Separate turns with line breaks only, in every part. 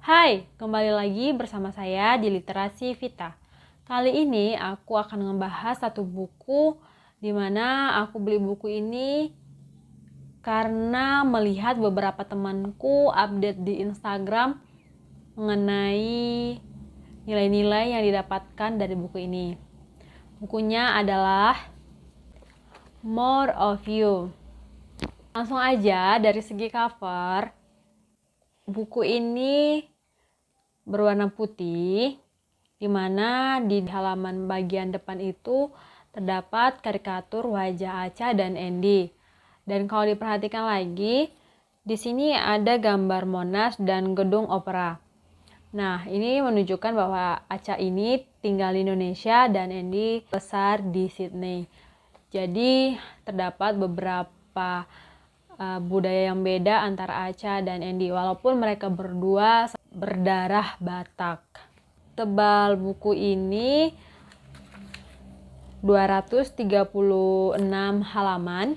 Hai, kembali lagi bersama saya di Literasi Vita. Kali ini aku akan membahas satu buku di mana aku beli buku ini karena melihat beberapa temanku update di Instagram mengenai nilai-nilai yang didapatkan dari buku ini. Bukunya adalah More of You. Langsung aja dari segi cover, buku ini berwarna putih, di mana di halaman bagian depan itu terdapat karikatur wajah Acha dan Andy. Dan kalau diperhatikan lagi, di sini ada gambar Monas dan gedung opera. Nah, ini menunjukkan bahwa Acha ini tinggal di Indonesia dan Andy besar di Sydney. Jadi terdapat beberapa budaya yang beda antara Acha dan Andy, walaupun mereka berdua berdarah Batak. Tebal buku ini 236 halaman.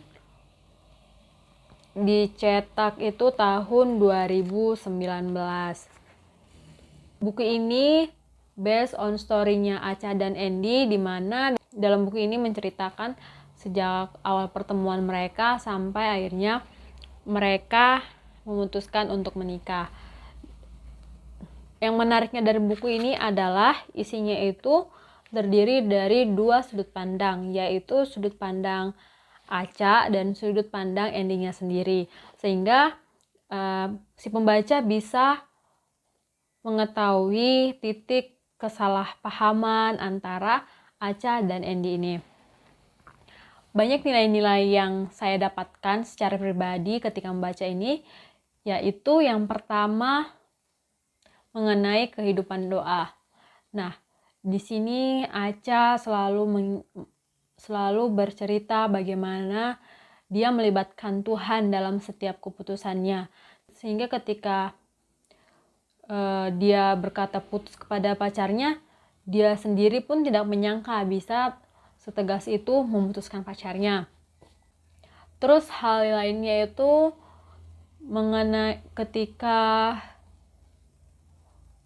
Dicetak itu tahun 2019. Buku ini based on story-nya Acha dan Andy, di mana dalam buku ini menceritakan sejak awal pertemuan mereka sampai akhirnya mereka memutuskan untuk menikah. Yang menariknya dari buku ini adalah isinya itu terdiri dari dua sudut pandang, yaitu sudut pandang Acha dan sudut pandang Andy-nya sendiri, sehingga si pembaca bisa mengetahui titik kesalahpahaman antara Acha dan Andy ini. Banyak nilai-nilai yang saya dapatkan secara pribadi ketika membaca ini, yaitu yang pertama mengenai kehidupan doa. Nah, di sini Acha selalu bercerita bagaimana dia melibatkan Tuhan dalam setiap keputusannya, sehingga ketika dia berkata putus kepada pacarnya, dia sendiri pun tidak menyangka bisa setegas itu memutuskan pacarnya. Terus hal lainnya itu mengenai ketika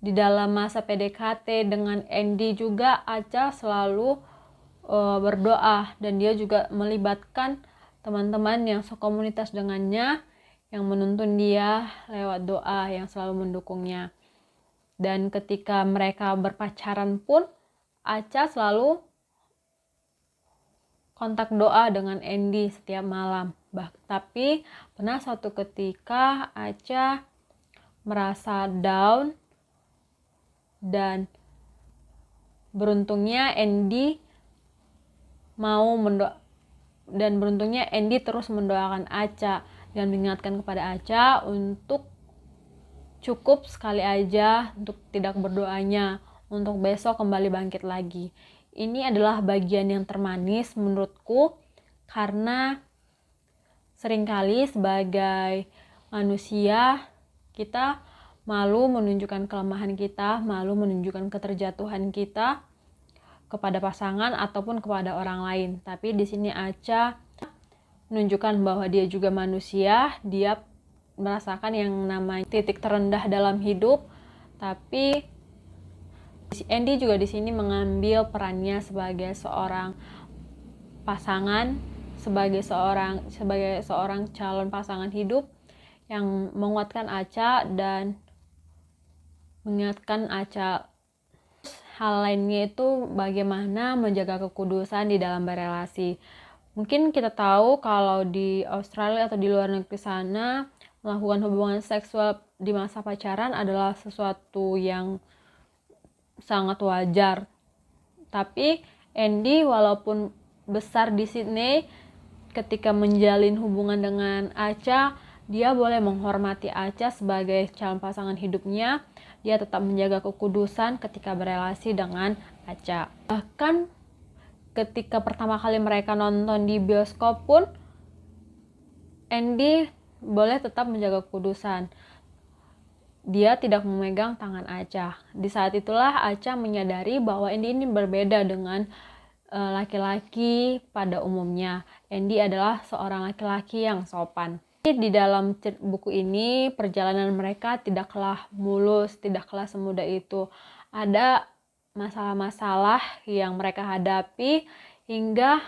di dalam masa PDKT dengan Andy juga, Acha selalu berdoa, dan dia juga melibatkan teman-teman yang sekomunitas dengannya yang menuntun dia lewat doa yang selalu mendukungnya. Dan ketika mereka berpacaran pun Acha selalu kontak doa dengan Andy setiap malam. Tapi pernah suatu ketika Acha merasa down, dan beruntungnya Andy terus mendoakan Acha dan mengingatkan kepada Acha untuk cukup sekali aja untuk tidak berdoanya, untuk besok kembali bangkit lagi. Ini adalah bagian yang termanis menurutku, karena seringkali sebagai manusia kita malu menunjukkan kelemahan kita, malu menunjukkan keterjatuhan kita kepada pasangan ataupun kepada orang lain. Tapi di sini Acha menunjukkan bahwa dia juga manusia, dia merasakan yang namanya titik terendah dalam hidup. Tapi Andy juga di sini mengambil perannya sebagai seorang pasangan, sebagai seorang calon pasangan hidup yang menguatkan Acha dan mengingatkan Acha. Hal lainnya itu bagaimana menjaga kekudusan di dalam berelasi. Mungkin kita tahu kalau di Australia atau di luar negeri sana, melakukan hubungan seksual di masa pacaran adalah sesuatu yang sangat wajar. Tapi Andy walaupun besar di Sydney, ketika menjalin hubungan dengan Acha, dia boleh menghormati Acha sebagai calon pasangan hidupnya. Dia tetap menjaga kekudusan ketika berelasi dengan Acha. Bahkan ketika pertama kali mereka nonton di bioskop pun, Andy boleh tetap menjaga kekudusan. Dia tidak memegang tangan Acha. Di saat itulah Acha menyadari bahwa Andy ini berbeda dengan laki-laki pada umumnya. Andy adalah seorang laki-laki yang sopan. Di dalam buku ini perjalanan mereka tidaklah mulus, tidaklah semudah itu. Ada masalah-masalah yang mereka hadapi hingga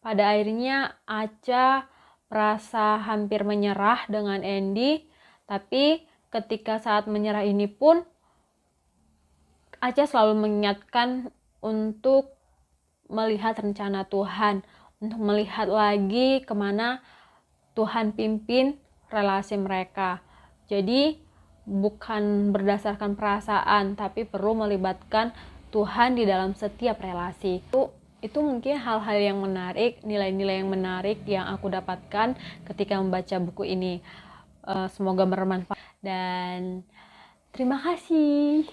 pada akhirnya Acha merasa hampir menyerah dengan Andy. Tapi ketika saat menyerah ini pun Acha selalu mengingatkan untuk melihat rencana Tuhan, untuk melihat lagi kemana Tuhan pimpin relasi mereka. Jadi bukan berdasarkan perasaan, tapi perlu melibatkan Tuhan di dalam setiap relasi. Itu mungkin hal-hal yang menarik, nilai-nilai yang menarik yang aku dapatkan ketika membaca buku ini. Semoga bermanfaat dan terima kasih.